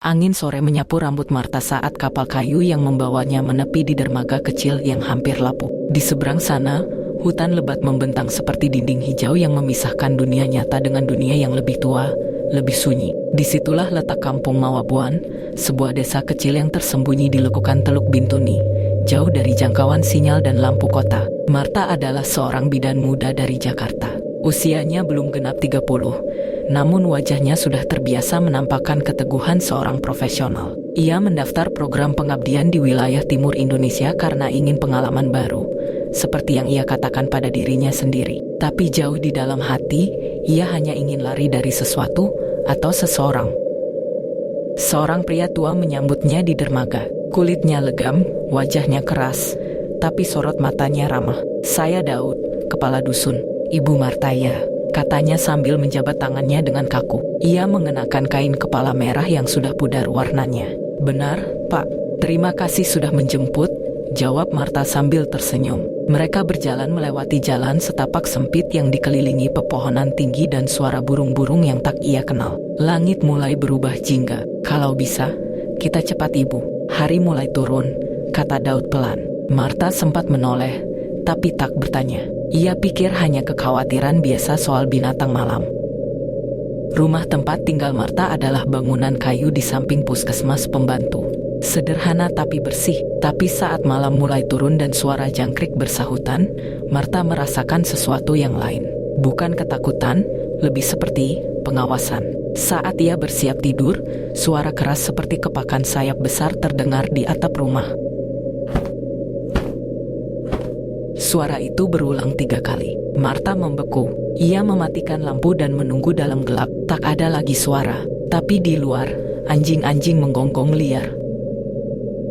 Angin sore menyapu rambut Marta saat kapal kayu yang membawanya menepi di dermaga kecil yang hampir lapuk. Di seberang sana, hutan lebat membentang seperti dinding hijau yang memisahkan dunia nyata dengan dunia yang lebih tua, lebih sunyi. Disitulah letak kampung Mawabuan, sebuah desa kecil yang tersembunyi di lekukan Teluk Bintuni, jauh dari jangkauan sinyal dan lampu kota. Marta adalah seorang bidan muda dari Jakarta. Usianya belum genap 30, namun wajahnya sudah terbiasa menampakkan keteguhan seorang profesional. Ia mendaftar program pengabdian di wilayah timur Indonesia karena ingin pengalaman baru, seperti yang ia katakan pada dirinya sendiri. Tapi jauh di dalam hati, ia hanya ingin lari dari sesuatu atau seseorang. Seorang pria tua menyambutnya di dermaga. Kulitnya legam, wajahnya keras, tapi sorot matanya ramah. "Saya Daud, kepala dusun. Ibu Marta ya," katanya sambil menjabat tangannya dengan kaku. Ia mengenakan kain kepala merah yang sudah pudar warnanya. "Benar, Pak. Terima kasih sudah menjemput," jawab Marta sambil tersenyum. Mereka berjalan melewati jalan setapak sempit yang dikelilingi pepohonan tinggi dan suara burung-burung yang tak ia kenal. Langit mulai berubah jingga. "Kalau bisa, kita cepat Ibu. Hari mulai turun," kata Daud pelan. Marta sempat menoleh, tapi tak bertanya. Ia pikir hanya kekhawatiran biasa soal binatang malam. Rumah tempat tinggal Marta adalah bangunan kayu di samping puskesmas pembantu. Sederhana tapi bersih. Tapi saat malam mulai turun dan suara jangkrik bersahutan, Marta merasakan sesuatu yang lain. Bukan ketakutan, lebih seperti pengawasan. Saat ia bersiap tidur, suara keras seperti kepakan sayap besar terdengar di atap rumah. Suara itu berulang 3 kali. Marta membeku. Ia mematikan lampu dan menunggu dalam gelap. Tak ada lagi suara. Tapi di luar, anjing-anjing menggonggong liar.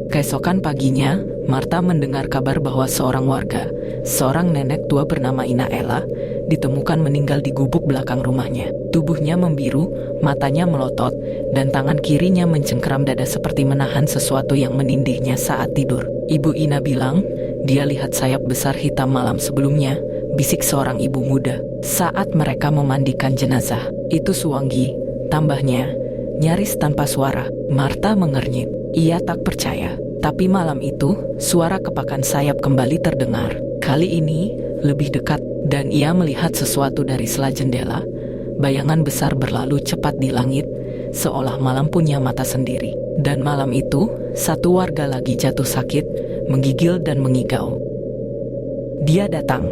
Keesokan paginya, Marta mendengar kabar bahwa seorang warga, seorang nenek tua bernama Ina Ella, ditemukan meninggal di gubuk belakang rumahnya. Tubuhnya membiru, matanya melotot, dan tangan kirinya mencengkeram dada seperti menahan sesuatu yang menindihnya saat tidur. Ibu Ina bilang, dia lihat sayap besar hitam malam sebelumnya, bisik seorang ibu muda. Saat mereka memandikan jenazah, "Itu Suwanggi," tambahnya, nyaris tanpa suara. Marta mengernyit. Ia tak percaya. Tapi malam itu, suara kepakan sayap kembali terdengar. Kali ini, lebih dekat, dan ia melihat sesuatu dari sela jendela. Bayangan besar berlalu cepat di langit, seolah malam punya mata sendiri. Dan malam itu, satu warga lagi jatuh sakit, menggigil dan mengigau. Dia datang,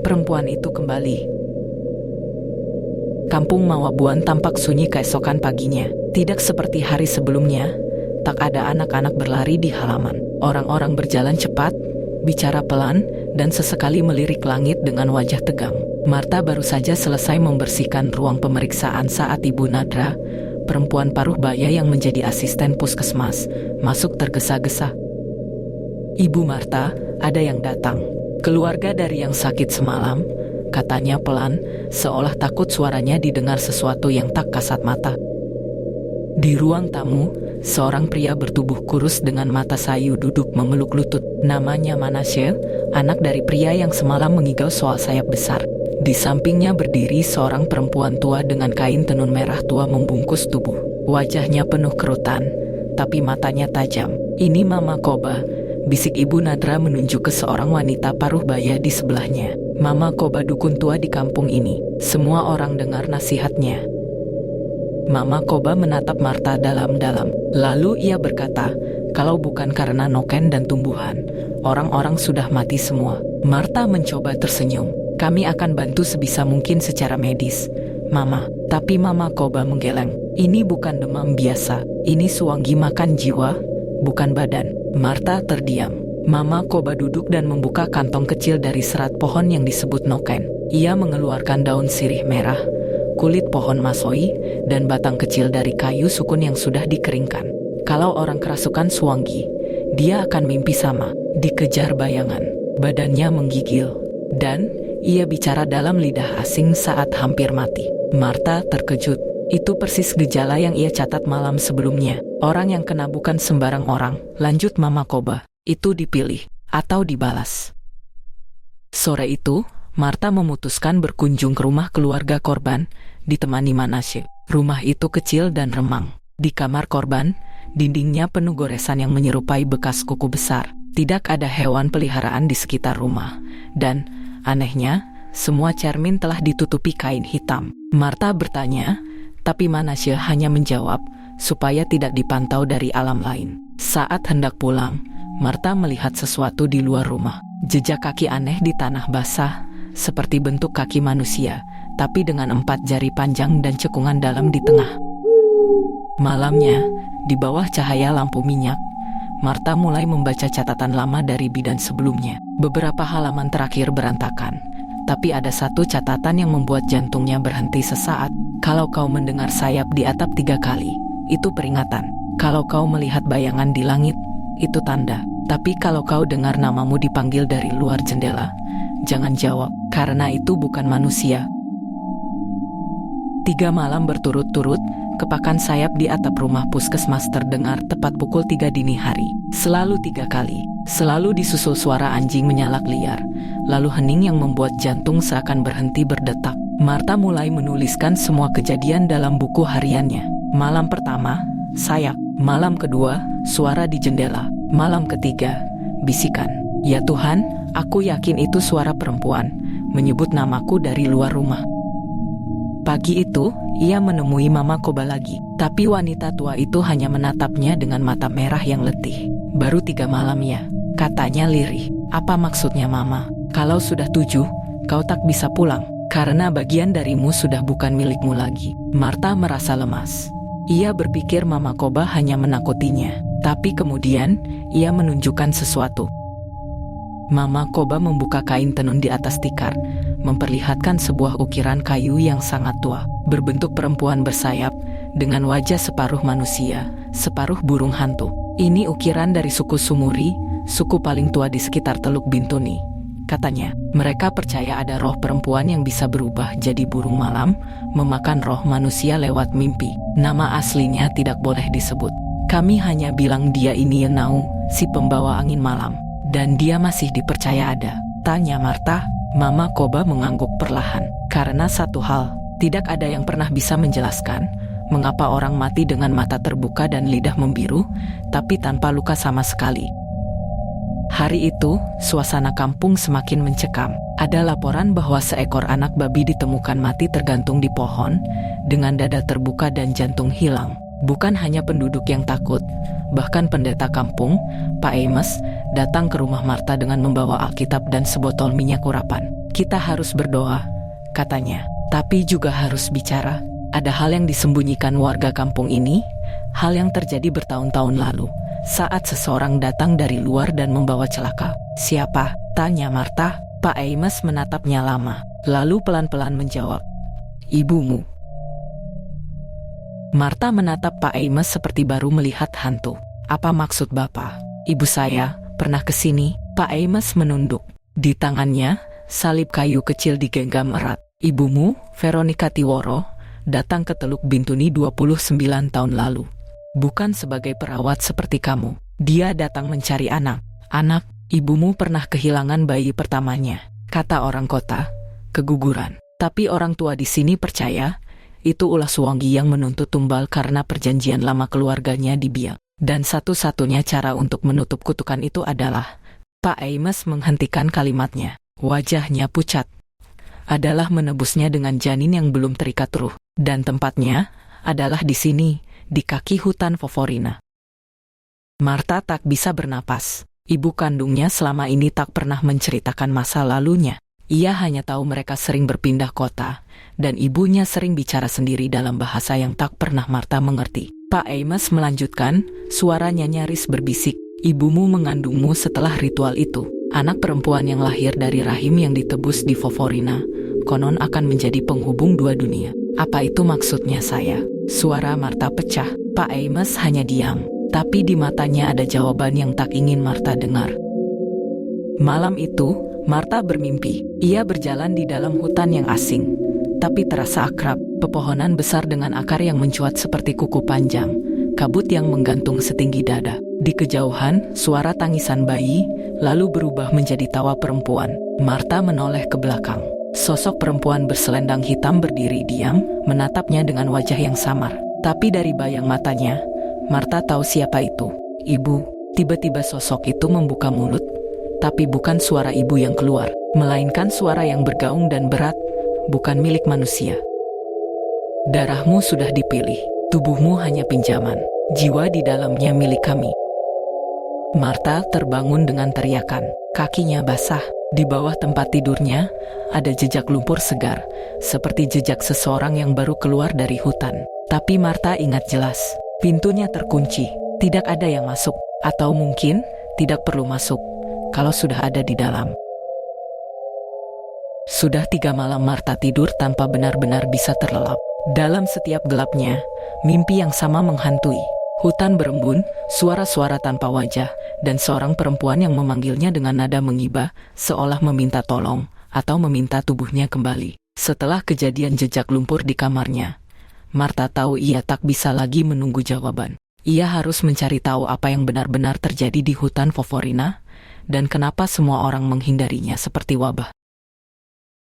perempuan itu kembali. Kampung Mawabuan tampak sunyi keesokan paginya. Tidak seperti hari sebelumnya, tak ada anak-anak berlari di halaman. Orang-orang berjalan cepat, bicara pelan, dan sesekali melirik langit dengan wajah tegang. Marta baru saja selesai membersihkan ruang pemeriksaan saat Ibu Nadra, perempuan paruh baya yang menjadi asisten puskesmas, masuk tergesa-gesa. "Ibu Marta, ada yang datang. Keluarga dari yang sakit semalam," katanya pelan, seolah takut suaranya didengar sesuatu yang tak kasat mata. Di ruang tamu, seorang pria bertubuh kurus dengan mata sayu duduk memeluk lutut. Namanya Manasye, anak dari pria yang semalam mengigau soal sayap besar. Di sampingnya berdiri seorang perempuan tua dengan kain tenun merah tua membungkus tubuh. Wajahnya penuh kerutan, tapi matanya tajam. "Ini Mama Koba," bisik Ibu Nadra menunjuk ke seorang wanita paruh baya di sebelahnya. "Mama Koba dukun tua di kampung ini." Semua orang dengar nasihatnya. Mama Koba menatap Marta dalam-dalam. Lalu ia berkata, "Kalau bukan karena noken dan tumbuhan, orang-orang sudah mati semua." Marta mencoba tersenyum. "Kami akan bantu sebisa mungkin secara medis, Mama." Tapi Mama Koba menggeleng. "Ini bukan demam biasa. Ini Suwanggi makan jiwa, bukan badan." Marta terdiam. Mama Koba duduk dan membuka kantong kecil dari serat pohon yang disebut noken. Ia mengeluarkan daun sirih merah, kulit pohon masoi, dan batang kecil dari kayu sukun yang sudah dikeringkan. Kalau orang kerasukan Suwanggi, dia akan mimpi sama, dikejar bayangan. Badannya menggigil, dan ia bicara dalam lidah asing saat hampir mati. Marta terkejut. Itu persis gejala yang ia catat malam sebelumnya. Orang yang kena bukan sembarang orang, lanjut Mama Koba. Itu dipilih atau dibalas. Sore itu, Marta memutuskan berkunjung ke rumah keluarga korban, ditemani Manasye. Rumah itu kecil dan remang. Di kamar korban, dindingnya penuh goresan yang menyerupai bekas kuku besar. Tidak ada hewan peliharaan di sekitar rumah. Dan, anehnya, semua cermin telah ditutupi kain hitam. Martha bertanya, tapi Manasya hanya menjawab, supaya tidak dipantau dari alam lain. Saat hendak pulang, Martha melihat sesuatu di luar rumah. Jejak kaki aneh di tanah basah, seperti bentuk kaki manusia, tapi dengan 4 jari panjang dan cekungan dalam di tengah. Malamnya, di bawah cahaya lampu minyak, Martha mulai membaca catatan lama dari bidan sebelumnya. Beberapa halaman terakhir berantakan, tapi ada satu catatan yang membuat jantungnya berhenti sesaat. Kalau kau mendengar sayap di atap 3 kali, itu peringatan. Kalau kau melihat bayangan di langit, itu tanda. Tapi kalau kau dengar namamu dipanggil dari luar jendela, jangan jawab, karena itu bukan manusia. 3 malam berturut-turut, kepakan sayap di atap rumah puskesmas terdengar tepat pukul 3 dini hari. Selalu 3 kali. Selalu disusul suara anjing menyalak liar. Lalu hening yang membuat jantung seakan berhenti berdetak. Martha mulai menuliskan semua kejadian dalam buku hariannya. Malam pertama, sayap. Malam kedua, suara di jendela. Malam ketiga, bisikan. Ya Tuhan, aku yakin itu suara perempuan, menyebut namaku dari luar rumah. Pagi itu, ia menemui Mama Koba lagi. Tapi wanita tua itu hanya menatapnya dengan mata merah yang letih. Baru 3 malam ya, katanya lirih. Apa maksudnya Mama? Kalau sudah 7, kau tak bisa pulang. Karena bagian darimu sudah bukan milikmu lagi. Martha merasa lemas. Ia berpikir Mama Koba hanya menakutinya. Tapi kemudian, ia menunjukkan sesuatu. Mama Koba membuka kain tenun di atas tikar, memperlihatkan sebuah ukiran kayu yang sangat tua, berbentuk perempuan bersayap, dengan wajah separuh manusia, separuh burung hantu. Ini ukiran dari suku Sumuri, suku paling tua di sekitar Teluk Bintuni. Katanya, mereka percaya ada roh perempuan yang bisa berubah jadi burung malam, memakan roh manusia lewat mimpi. Nama aslinya tidak boleh disebut. Kami hanya bilang dia ini Yenau, si pembawa angin malam. Dan dia masih dipercaya ada. Tanya Martha. Mama Koba mengangguk perlahan. Karena satu hal, tidak ada yang pernah bisa menjelaskan mengapa orang mati dengan mata terbuka dan lidah membiru, tapi tanpa luka sama sekali. Hari itu, suasana kampung semakin mencekam. Ada laporan bahwa seekor anak babi ditemukan mati tergantung di pohon, dengan dada terbuka dan jantung hilang. Bukan hanya penduduk yang takut, bahkan pendeta kampung, Pak Amos, datang ke rumah Martha dengan membawa Alkitab dan sebotol minyak urapan. Kita harus berdoa, katanya, tapi juga harus bicara. Ada hal yang disembunyikan warga kampung ini, hal yang terjadi bertahun-tahun lalu, saat seseorang datang dari luar dan membawa celaka. Siapa? Tanya Martha. Pak Amos menatapnya lama, lalu pelan-pelan menjawab, ibumu. Martha menatap Pak Amos seperti baru melihat hantu. Apa maksud Bapak? Ibu saya pernah ke sini. Pak Amos menunduk. Di tangannya, salib kayu kecil digenggam erat. Ibumu, Veronica Tiworo, datang ke Teluk Bintuni 29 tahun lalu. Bukan sebagai perawat seperti kamu. Dia datang mencari anak. Anak, ibumu pernah kehilangan bayi pertamanya. Kata orang kota, keguguran. Tapi orang tua di sini percaya, itu ulah Suwangi yang menuntut tumbal karena perjanjian lama keluarganya dibiak. Dan satu-satunya cara untuk menutup kutukan itu adalah, Pak Amos menghentikan kalimatnya. Wajahnya pucat. Adalah menebusnya dengan janin yang belum terikat ruh. Dan tempatnya adalah di sini, di kaki hutan Foforina. Martha tak bisa bernapas. Ibu kandungnya selama ini tak pernah menceritakan masa lalunya. Ia hanya tahu mereka sering berpindah kota, dan ibunya sering bicara sendiri dalam bahasa yang tak pernah Martha mengerti. Pak Amos melanjutkan, suaranya nyaris berbisik, ibumu mengandungmu setelah ritual itu. Anak perempuan yang lahir dari rahim yang ditebus di Foforina, konon akan menjadi penghubung 2 dunia. Apa itu maksudnya saya? Suara Martha pecah. Pak Amos hanya diam, tapi di matanya ada jawaban yang tak ingin Martha dengar. Malam itu, Martha bermimpi. Ia berjalan di dalam hutan yang asing, tapi terasa akrab. Pepohonan besar dengan akar yang mencuat seperti kuku panjang, kabut yang menggantung setinggi dada. Di kejauhan, suara tangisan bayi, lalu berubah menjadi tawa perempuan. Martha menoleh ke belakang. Sosok perempuan berselendang hitam berdiri diam, menatapnya dengan wajah yang samar. Tapi dari bayang matanya, Marta tahu siapa itu. Ibu. Tiba-tiba sosok itu membuka mulut, tapi bukan suara ibu yang keluar, melainkan suara yang bergaung dan berat, bukan milik manusia. Darahmu sudah dipilih, tubuhmu hanya pinjaman, jiwa di dalamnya milik kami. Marta terbangun dengan teriakan, kakinya basah. Di bawah tempat tidurnya, ada jejak lumpur segar, seperti jejak seseorang yang baru keluar dari hutan. Tapi Marta ingat jelas, pintunya terkunci, tidak ada yang masuk, atau mungkin tidak perlu masuk, kalau sudah ada di dalam. Sudah 3 malam Marta tidur tanpa benar-benar bisa terlelap. Dalam setiap gelapnya, mimpi yang sama menghantui. Hutan berembun, suara-suara tanpa wajah, dan seorang perempuan yang memanggilnya dengan nada mengiba, seolah meminta tolong, atau meminta tubuhnya kembali. Setelah kejadian jejak lumpur di kamarnya, Marta tahu ia tak bisa lagi menunggu jawaban. Ia harus mencari tahu apa yang benar-benar terjadi di hutan Foforina, dan kenapa semua orang menghindarinya seperti wabah.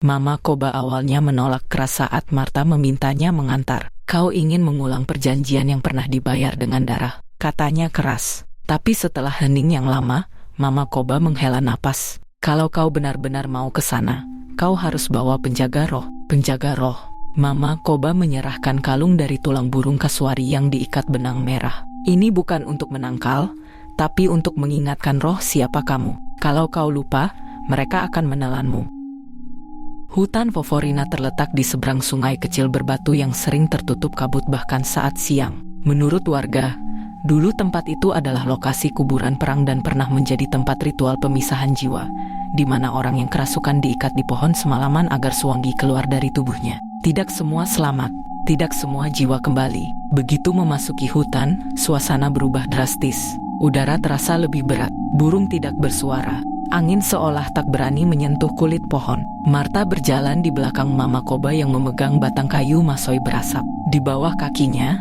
Mama Koba awalnya menolak keras saat Marta memintanya mengantar. Kau ingin mengulang perjanjian yang pernah dibayar dengan darah, katanya keras. Tapi setelah hening yang lama, Mama Koba menghela napas. Kalau kau benar-benar mau ke sana, kau harus bawa penjaga roh. Penjaga roh. Mama Koba menyerahkan kalung dari tulang burung kasuari yang diikat benang merah. Ini bukan untuk menangkal, tapi untuk mengingatkan roh siapa kamu. Kalau kau lupa, mereka akan menelanmu. Hutan Foforina terletak di seberang sungai kecil berbatu yang sering tertutup kabut bahkan saat siang. Menurut warga, dulu tempat itu adalah lokasi kuburan perang dan pernah menjadi tempat ritual pemisahan jiwa, di mana orang yang kerasukan diikat di pohon semalaman agar Suwangi keluar dari tubuhnya. Tidak semua selamat, tidak semua jiwa kembali. Begitu memasuki hutan, suasana berubah drastis. Udara terasa lebih berat, burung tidak bersuara. Angin seolah tak berani menyentuh kulit pohon. Marta berjalan di belakang Mama Koba yang memegang batang kayu masoi berasap. Di bawah kakinya,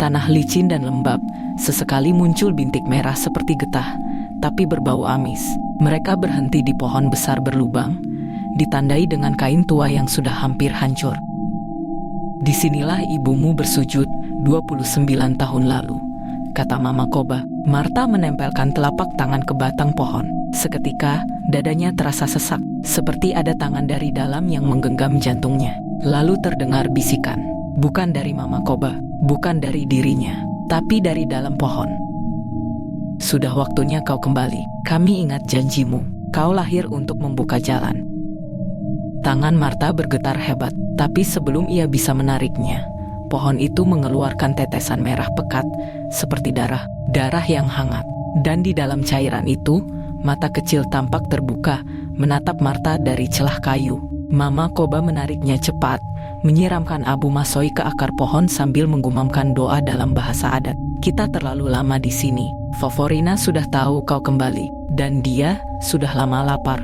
tanah licin dan lembab. Sesekali muncul bintik merah seperti getah, tapi berbau amis. Mereka berhenti di pohon besar berlubang, ditandai dengan kain tua yang sudah hampir hancur. Disinilah ibumu bersujud 29 tahun lalu, kata Mama Koba. Marta menempelkan telapak tangan ke batang pohon. Seketika, dadanya terasa sesak, seperti ada tangan dari dalam yang menggenggam jantungnya. Lalu terdengar bisikan, bukan dari Mama Koba, bukan dari dirinya, tapi dari dalam pohon. Sudah waktunya kau kembali. Kami ingat janjimu. Kau lahir untuk membuka jalan. Tangan Marta bergetar hebat, tapi sebelum ia bisa menariknya, pohon itu mengeluarkan tetesan merah pekat, seperti darah yang hangat. Dan di dalam cairan itu, mata kecil tampak terbuka, menatap Marta dari celah kayu. Mama Koba menariknya cepat, menyiramkan abu masoi ke akar pohon sambil menggumamkan doa dalam bahasa adat. Kita terlalu lama di sini. Foforina sudah tahu kau kembali, dan dia sudah lama lapar.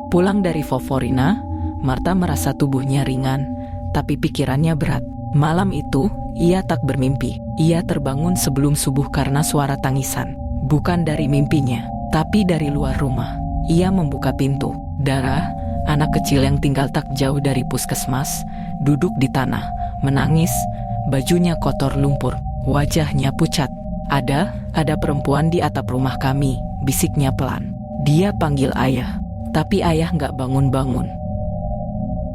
Pulang dari Foforina, Marta merasa tubuhnya ringan, tapi pikirannya berat. Malam itu, ia tak bermimpi. Ia terbangun sebelum subuh karena suara tangisan. Bukan dari mimpinya, tapi dari luar rumah. Ia membuka pintu. Dara, anak kecil yang tinggal tak jauh dari puskesmas, duduk di tanah, menangis, bajunya kotor lumpur, wajahnya pucat. Ada perempuan di atap rumah kami, bisiknya pelan. Dia panggil ayah, tapi ayah nggak bangun-bangun.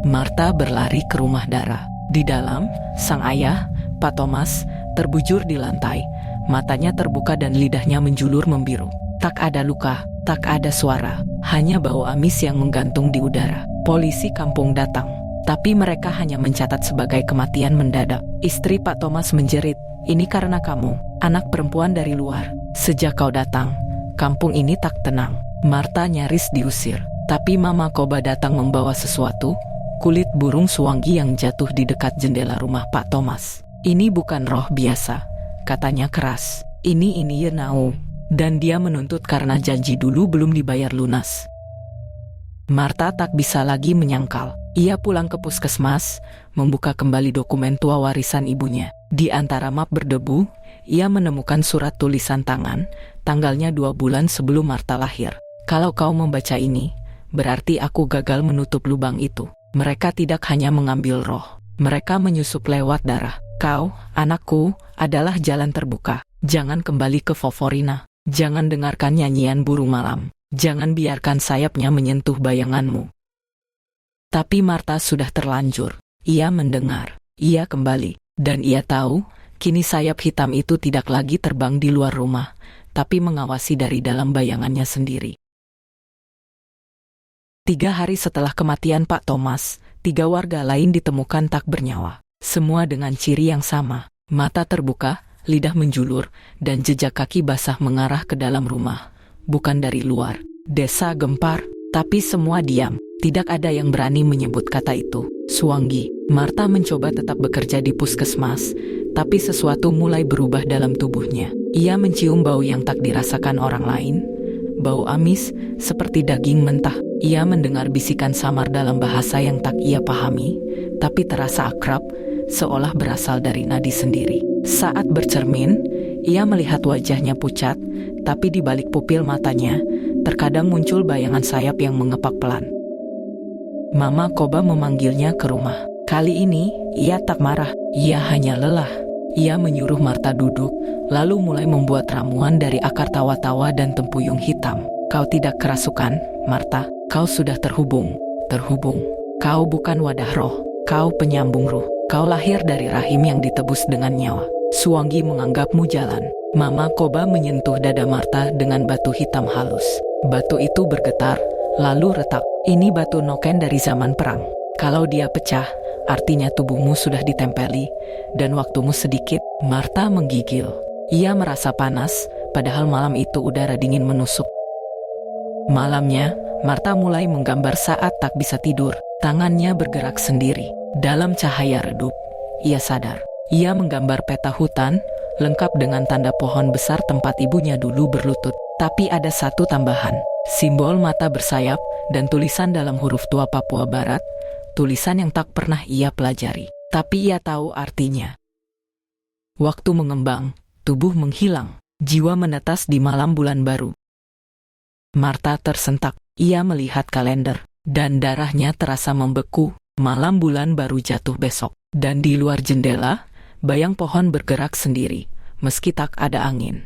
Marta berlari ke rumah Dara. Di dalam, sang ayah, Pak Thomas, terbujur di lantai. Matanya terbuka dan lidahnya menjulur membiru. Tak ada luka, tak ada suara, hanya bau amis yang menggantung di udara. Polisi kampung datang, tapi mereka hanya mencatat sebagai kematian mendadak. Istri Pak Thomas menjerit, "Ini karena kamu, anak perempuan dari luar. Sejak kau datang, kampung ini tak tenang." Marta nyaris diusir, tapi Mama Koba datang membawa sesuatu, kulit burung Suwangi yang jatuh di dekat jendela rumah Pak Thomas. "Ini bukan roh biasa," katanya keras. Ini Yenau. Dan dia menuntut karena janji dulu belum dibayar lunas. Marta tak bisa lagi menyangkal. Ia pulang ke puskesmas, membuka kembali dokumen tua warisan ibunya. Di antara map berdebu, ia menemukan surat tulisan tangan, tanggalnya 2 bulan sebelum Marta lahir. "Kalau kau membaca ini, berarti aku gagal menutup lubang itu. Mereka tidak hanya mengambil roh, Mereka menyusup lewat darah. Kau, anakku, adalah jalan terbuka. Jangan kembali ke Foforina. Jangan dengarkan nyanyian burung malam. Jangan biarkan sayapnya menyentuh bayanganmu. Tapi Marta sudah terlanjur. Ia mendengar. Ia kembali. Dan ia tahu, kini sayap hitam itu tidak lagi terbang di luar rumah, tapi mengawasi dari dalam bayangannya sendiri. 3 hari setelah kematian Pak Thomas, 3 warga lain ditemukan tak bernyawa. Semua dengan ciri yang sama. Mata terbuka, lidah menjulur, dan jejak kaki basah mengarah ke dalam rumah. Bukan dari luar. Desa gempar, tapi semua diam. Tidak ada yang berani menyebut kata itu. Suanggi. Marta mencoba tetap bekerja di puskesmas, tapi sesuatu mulai berubah dalam tubuhnya. Ia mencium bau yang tak dirasakan orang lain. Bau amis, seperti daging mentah. Ia mendengar bisikan samar dalam bahasa yang tak ia pahami, tapi terasa akrab, seolah berasal dari nadi sendiri. Saat bercermin, ia melihat wajahnya pucat, tapi di balik pupil matanya, terkadang muncul bayangan sayap yang mengepak pelan. Mama Koba memanggilnya ke rumah. Kali ini, ia tak marah, ia hanya lelah. Ia menyuruh Marta duduk, lalu mulai membuat ramuan dari akar tawa-tawa dan tempuyung hitam. Kau tidak kerasukan, Marta. Kau sudah terhubung. Kau bukan wadah roh. Kau penyambung ruh. Kau lahir dari rahim yang ditebus dengan nyawa. Suanggi menganggapmu jalan. Mama Koba menyentuh dada Marta dengan batu hitam halus. Batu itu bergetar, lalu retak. Ini batu noken dari zaman perang. Kalau dia pecah, artinya tubuhmu sudah ditempeli, dan waktumu sedikit. Marta menggigil. Ia merasa panas, padahal malam itu udara dingin menusuk. Malamnya, Marta mulai menggambar saat tak bisa tidur. Tangannya bergerak sendiri. Dalam cahaya redup, ia sadar. Ia menggambar peta hutan, lengkap dengan tanda pohon besar tempat ibunya dulu berlutut. Tapi ada satu tambahan. Simbol mata bersayap dan tulisan dalam huruf tua Papua Barat. Tulisan yang tak pernah ia pelajari. Tapi ia tahu artinya. Waktu mengembang, tubuh menghilang. Jiwa menetas di malam bulan baru. Marta tersentak. Ia melihat kalender. Dan darahnya terasa membeku. Malam bulan baru jatuh besok. Dan di luar jendela, bayang pohon bergerak sendiri, meski tak ada angin.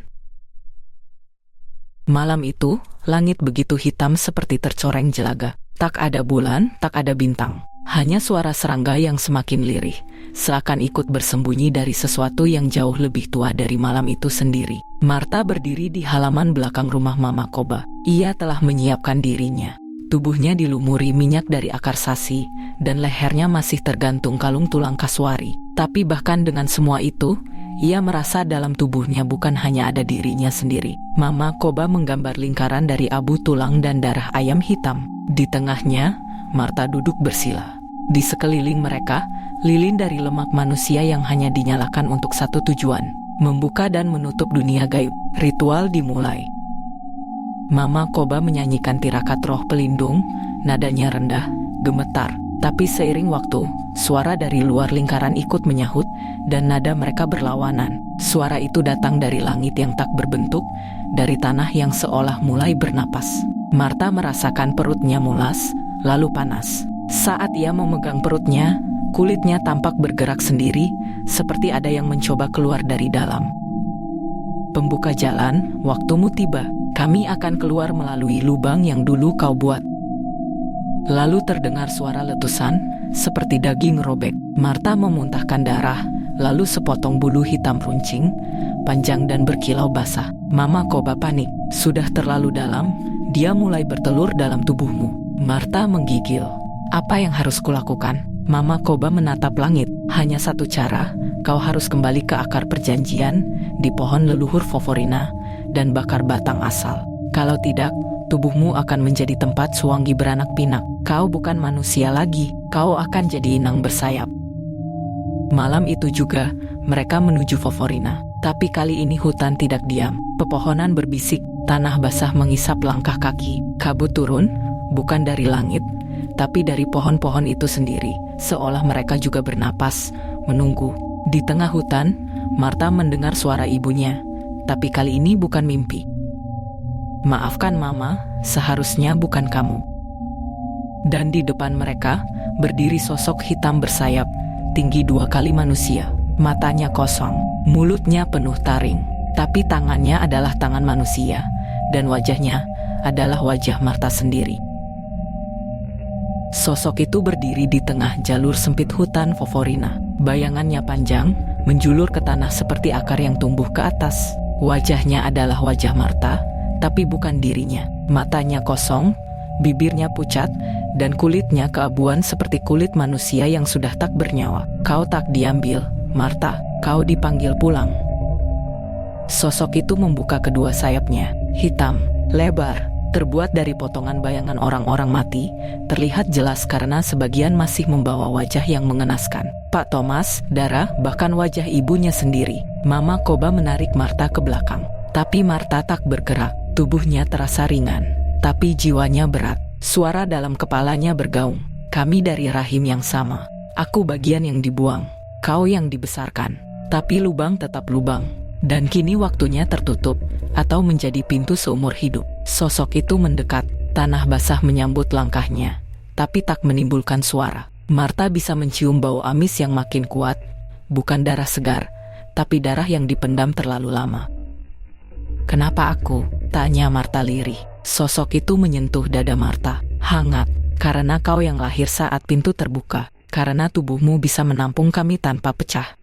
Malam itu, langit begitu hitam seperti tercoreng jelaga. Tak ada bulan, tak ada bintang. Hanya suara serangga yang semakin lirih, seakan ikut bersembunyi dari sesuatu yang jauh lebih tua dari malam itu sendiri. Marta berdiri di halaman belakang rumah Mama Koba. Ia telah menyiapkan dirinya. Tubuhnya dilumuri minyak dari akar sasi, dan lehernya masih tergantung kalung tulang kasuari. Tapi bahkan dengan semua itu, ia merasa dalam tubuhnya bukan hanya ada dirinya sendiri. Mama Koba menggambar lingkaran dari abu tulang dan darah ayam hitam. Di tengahnya, Marta duduk bersila. Di sekeliling mereka, lilin dari lemak manusia yang hanya dinyalakan untuk satu tujuan, membuka dan menutup dunia gaib. Ritual dimulai. Mama Koba menyanyikan tirakat roh pelindung, nadanya rendah, gemetar. Tapi seiring waktu, suara dari luar lingkaran ikut menyahut, dan nada mereka berlawanan. Suara itu datang dari langit yang tak berbentuk, dari tanah yang seolah mulai bernapas. Marta merasakan perutnya mulas, lalu panas. Saat ia memegang perutnya, kulitnya tampak bergerak sendiri, seperti ada yang mencoba keluar dari dalam. Pembuka jalan, waktumu tiba. Kami akan keluar melalui lubang yang dulu kau buat. Lalu terdengar suara letusan, seperti daging robek. Marta memuntahkan darah, lalu sepotong bulu hitam runcing, panjang dan berkilau basah. Mama Koba panik. Sudah terlalu dalam, dia mulai bertelur dalam tubuhmu. Marta menggigil. Apa yang harus kulakukan? Mama Koba menatap langit. Hanya satu cara, kau harus kembali ke akar perjanjian, di pohon leluhur Foforina, dan bakar batang asal. Kalau tidak, tubuhmu akan menjadi tempat Suanggi beranak pinak. Kau bukan manusia lagi, kau akan jadi inang bersayap. Malam itu juga, mereka menuju Foforina. Tapi kali ini hutan tidak diam. Pepohonan berbisik, tanah basah mengisap langkah kaki. Kabut turun, bukan dari langit, tapi dari pohon-pohon itu sendiri. Seolah mereka juga bernapas, menunggu. Di tengah hutan, Marta mendengar suara ibunya. Tapi kali ini bukan mimpi. Maafkan Mama, seharusnya bukan kamu. Dan di depan mereka, berdiri sosok hitam bersayap, setinggi 2 kali manusia. Matanya kosong, mulutnya penuh taring. Tapi tangannya adalah tangan manusia, dan wajahnya adalah wajah Marta sendiri. Sosok itu berdiri di tengah jalur sempit hutan Foforina. Bayangannya panjang, menjulur ke tanah seperti akar yang tumbuh ke atas. Wajahnya adalah wajah Marta, tapi bukan dirinya. Matanya kosong, bibirnya pucat, dan kulitnya keabuan seperti kulit manusia yang sudah tak bernyawa. Kau tak diambil, Marta, kau dipanggil pulang. Sosok itu membuka kedua sayapnya, hitam, lebar, terbuat dari potongan bayangan orang-orang mati, terlihat jelas karena sebagian masih membawa wajah yang mengenaskan. Pak Thomas, Dara, bahkan wajah ibunya sendiri. Mama Koba menarik Marta ke belakang. Tapi Marta tak bergerak, tubuhnya terasa ringan, tapi jiwanya berat. Suara dalam kepalanya bergaung. Kami dari rahim yang sama. Aku bagian yang dibuang, kau yang dibesarkan. Tapi lubang tetap lubang. Dan kini waktunya tertutup, atau menjadi pintu seumur hidup. Sosok itu mendekat, tanah basah menyambut langkahnya, tapi tak menimbulkan suara. Marta bisa mencium bau amis yang makin kuat, bukan darah segar, tapi darah yang dipendam terlalu lama. Kenapa aku? Tanya Marta lirih. Sosok itu menyentuh dada Marta, hangat, karena kau yang lahir saat pintu terbuka, karena tubuhmu bisa menampung kami tanpa pecah.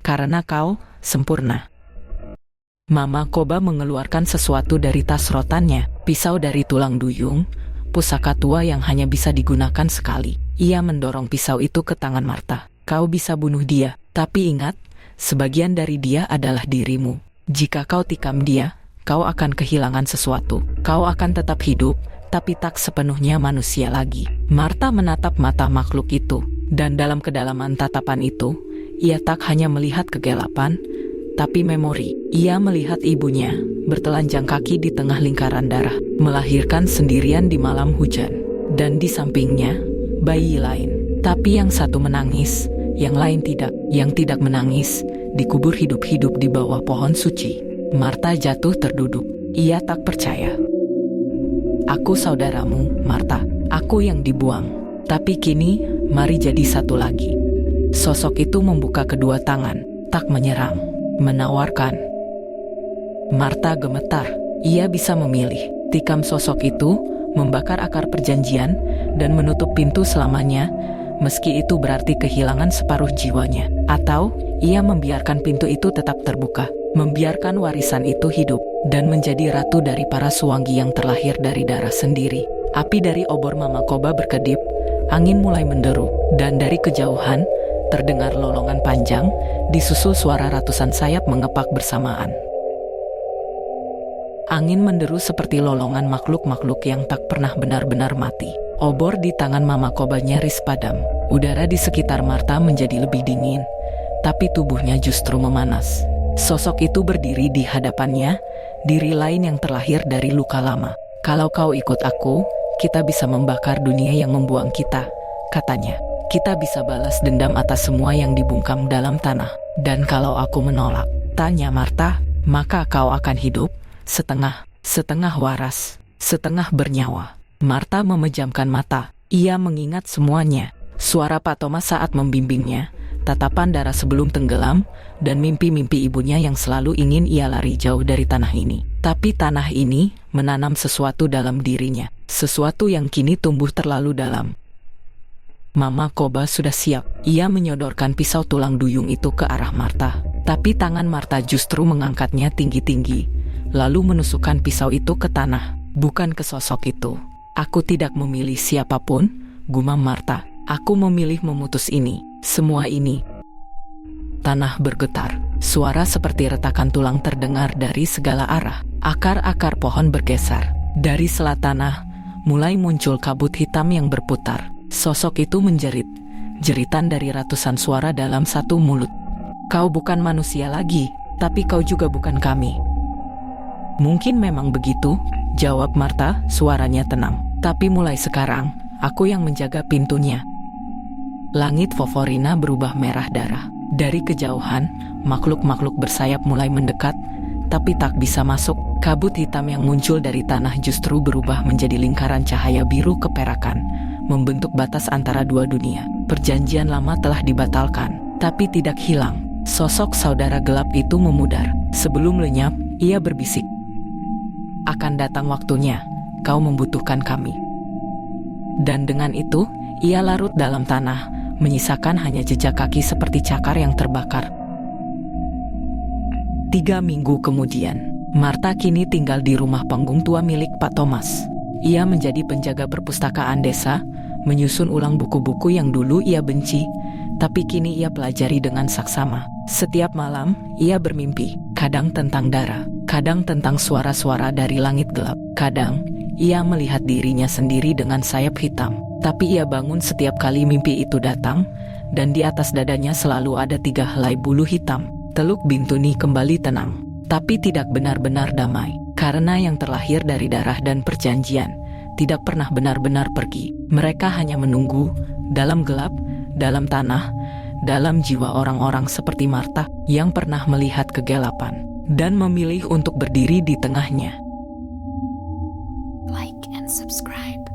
Karena kau sempurna. Mama Koba mengeluarkan sesuatu dari tas rotannya, pisau dari tulang duyung, pusaka tua yang hanya bisa digunakan sekali. Ia mendorong pisau itu ke tangan Marta. Kau bisa bunuh dia, tapi ingat, sebagian dari dia adalah dirimu. Jika kau tikam dia, kau akan kehilangan sesuatu. Kau akan tetap hidup, tapi tak sepenuhnya manusia lagi. Marta menatap mata makhluk itu, dan dalam kedalaman tatapan itu, ia tak hanya melihat kegelapan, tapi memori. Ia melihat ibunya bertelanjang kaki di tengah lingkaran darah, melahirkan sendirian di malam hujan. Dan di sampingnya, bayi lain. Tapi yang satu menangis, yang lain tidak. Yang tidak menangis, dikubur hidup-hidup di bawah pohon suci. Marta jatuh terduduk. Ia tak percaya. Aku saudaramu, Marta. Aku yang dibuang. Tapi kini, mari jadi satu lagi. Sosok itu membuka kedua tangan, tak menyerang, menawarkan. Marta gemetar. Ia bisa memilih, tikam sosok itu, membakar akar perjanjian, dan menutup pintu selamanya, meski itu berarti kehilangan separuh jiwanya. Atau, ia membiarkan pintu itu tetap terbuka, membiarkan warisan itu hidup, dan menjadi ratu dari para suwangi yang terlahir dari darah sendiri. Api dari obor Mama Koba berkedip, angin mulai menderu, dan dari kejauhan, terdengar lolongan panjang, disusul suara ratusan sayap mengepak bersamaan. Angin menderu seperti lolongan makhluk-makhluk yang tak pernah benar-benar mati. Obor di tangan Mama Koba nyaris padam. Udara di sekitar Marta menjadi lebih dingin, tapi tubuhnya justru memanas. Sosok itu berdiri di hadapannya, diri lain yang terlahir dari luka lama. Kalau kau ikut aku, kita bisa membakar dunia yang membuang kita, katanya. Kita bisa balas dendam atas semua yang dibungkam dalam tanah. Dan kalau aku menolak, tanya Marta, maka kau akan hidup, setengah waras, setengah bernyawa. Marta memejamkan mata. Ia mengingat semuanya. Suara Pak Thomas saat membimbingnya, tatapan darah sebelum tenggelam, dan mimpi-mimpi ibunya yang selalu ingin ia lari jauh dari tanah ini. Tapi tanah ini menanam sesuatu dalam dirinya, sesuatu yang kini tumbuh terlalu dalam. Mama Koba sudah siap. Ia menyodorkan pisau tulang duyung itu ke arah Marta. Tapi tangan Marta justru mengangkatnya tinggi-tinggi, lalu menusukkan pisau itu ke tanah, bukan ke sosok itu. Aku tidak memilih siapapun, gumam Marta. Aku memilih memutus ini, semua ini. Tanah bergetar. Suara seperti retakan tulang terdengar dari segala arah. Akar-akar pohon bergeser. Dari sela tanah, mulai muncul kabut hitam yang berputar. Sosok itu menjerit, jeritan dari ratusan suara dalam satu mulut. Kau bukan manusia lagi, tapi kau juga bukan kami. Mungkin memang begitu, jawab Marta, suaranya tenang. Tapi mulai sekarang, aku yang menjaga pintunya. Langit Foforina berubah merah darah. Dari kejauhan, makhluk-makhluk bersayap mulai mendekat, tapi tak bisa masuk. Kabut hitam yang muncul dari tanah justru berubah menjadi lingkaran cahaya biru keperakan, membentuk batas antara dua dunia. Perjanjian lama telah dibatalkan, tapi tidak hilang. Sosok saudara gelap itu memudar. Sebelum lenyap, ia berbisik, "Akan datang waktunya, kau membutuhkan kami." Dan dengan itu, ia larut dalam tanah, menyisakan hanya jejak kaki seperti cakar yang terbakar. 3 minggu kemudian, Marta kini tinggal di rumah panggung tua milik Pak Thomas. Ia menjadi penjaga perpustakaan desa, menyusun ulang buku-buku yang dulu ia benci, tapi kini ia pelajari dengan saksama. Setiap malam, ia bermimpi, kadang tentang darah, kadang tentang suara-suara dari langit gelap. Kadang, ia melihat dirinya sendiri dengan sayap hitam. Tapi ia bangun setiap kali mimpi itu datang, dan di atas dadanya selalu ada 3 helai bulu hitam. Teluk Bintuni kembali tenang, tapi tidak benar-benar damai, karena yang terlahir dari darah dan perjanjian tidak pernah benar-benar pergi. Mereka hanya menunggu, dalam gelap, dalam tanah, dalam jiwa orang-orang seperti Marta yang pernah melihat kegelapan dan memilih untuk berdiri di tengahnya. Like and subscribe.